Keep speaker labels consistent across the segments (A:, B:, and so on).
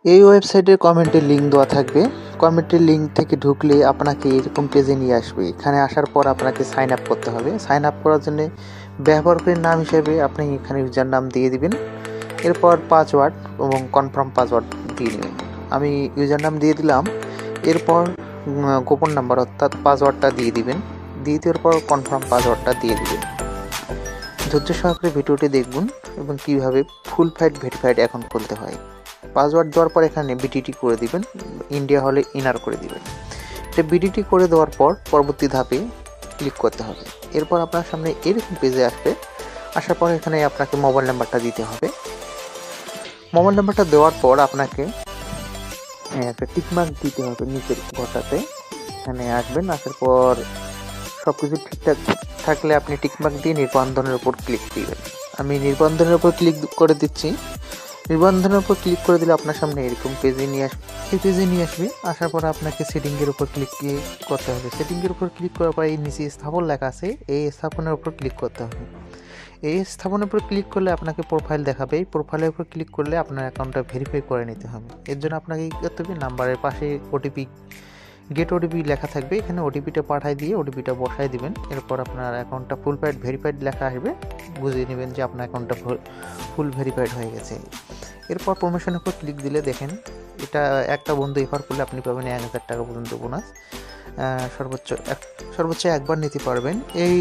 A: এই ওয়েবসাইটের কমেন্টের লিঙ্ক দেওয়া থাকবে। কমেন্টের লিঙ্ক থেকে ঢুকলে আপনাকে এরকম পেজে নিয়ে আসবে। এখানে আসার পর আপনাকে সাইন আপ করতে হবে। সাইন আপ করার জন্য ব্যবহারকারীর নাম হিসেবে আপনি এখানে ইউজার নাম দিয়ে দিবেন। এরপর পাসওয়ার্ড এবং কনফার্ম পাসওয়ার্ড দিয়ে দেবেন। আমি ইউজার নাম দিয়ে দিলাম। এরপর গোপন নাম্বার অর্থাৎ পাসওয়ার্ডটা দিয়ে দিবেন। দিয়ে দেওয়ার পর কনফার্ম পাসওয়ার্ডটা দিয়ে দিবেন। ধৈর্য সহকারে ভিডিওটি দেখুন এবং কীভাবে ফুল ভেরিফাইড অ্যাকাউন্ট খুলতে হয়। পাসওয়ার্ড দেওয়ার পর এখানে বিটিটি করে দিবেন, ইন্ডিয়া হলে ইনার করে দিবেন। এটা বিটিটি করে দেওয়ার পর পরবর্তী ধাপে ক্লিক করতে হবে। এরপর আপনার সামনে এরকম পেজে আসবে। আসার পর এখানে আপনাকে মোবাইল নাম্বারটা দিতে হবে। মোবাইল নাম্বারটা দেওয়ার পর আপনাকে একটা টিকমার্ক দিতে হবে নিচের ঘরটাতে। এখানে আসবেন, আসার পর সব কিছু ঠিকঠাক থাকলে আপনি টিকমার্ক দিয়ে নিবন্ধনের উপর ক্লিক দিবেন। আমি নিবন্ধনের উপর ক্লিক করে দিচ্ছি। নিবন্ধনের উপর ক্লিক করে দিলে আপনার সামনে এরকম পেজে নিয়ে আসবে। এই পেজে নিয়ে আসবে। আসার পর আপনাকে সেটিংয়ের উপর ক্লিক করতে হবে। সেটিংয়ের উপর ক্লিক করার পর এই নিচে স্থাপন লেখা আছে, এই স্থাপনের উপর ক্লিক করতে হবে। এই স্থাপনের উপর ক্লিক করলে আপনাকে প্রোফাইল দেখাবে। এই প্রোফাইলের উপর ক্লিক করলে আপনার অ্যাকাউন্টটা ভেরিফাই করে নিতে হবে। এর জন্য আপনাকে কী করতে হবে, নাম্বারের পাশে ওটিপি গেট ওটিপি লেখা থাকবে, এখানে ওটিপিটা পাঠায় দিয়ে ওটিপিটা বসায় দিবেন। এরপর আপনার অ্যাকাউন্টটা ভেরিফাইড লেখা আসবে, বুঝিয়ে নেবেন যে আপনার অ্যাকাউন্টটা ফুল ভেরিফাইড হয়ে গেছে। এরপর প্রমোশনের উপর ক্লিক দিলে দেখেন এটা একটা বন্ধু রেফার করলে আপনি পাবেন 1000 টাকা পর্যন্ত বোনাস। সর্বোচ্চ একবার নিতে পারবেন। এই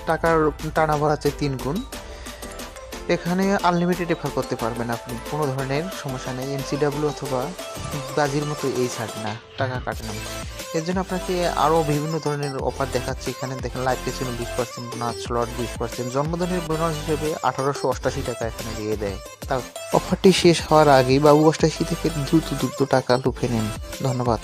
A: টাকার টানা ভরাচ্ছে 3 গুণ। এখানে আনলিমিটেড রেফার করতে পারবেন আপনি, কোনো ধরনের সমস্যা নেই। এনসিডাব্লিউ অথবা বাজির মতো এই ছাড় না, টাকা কাটে না। এর জন্য আপনাকে আরও বিভিন্ন ধরনের অফার দেখাচ্ছে। এখানে দেখেন লাইফ পেছনে 20% বোনাস, স্লট 20%, জন্মদিনের বোনাস হিসেবে 1888 টাকা এখানে দিয়ে দেয়। তার অফারটি শেষ হওয়ার আগেই বাবু 88 থেকে দ্রুত টাকা লুফে নেন। ধন্যবাদ।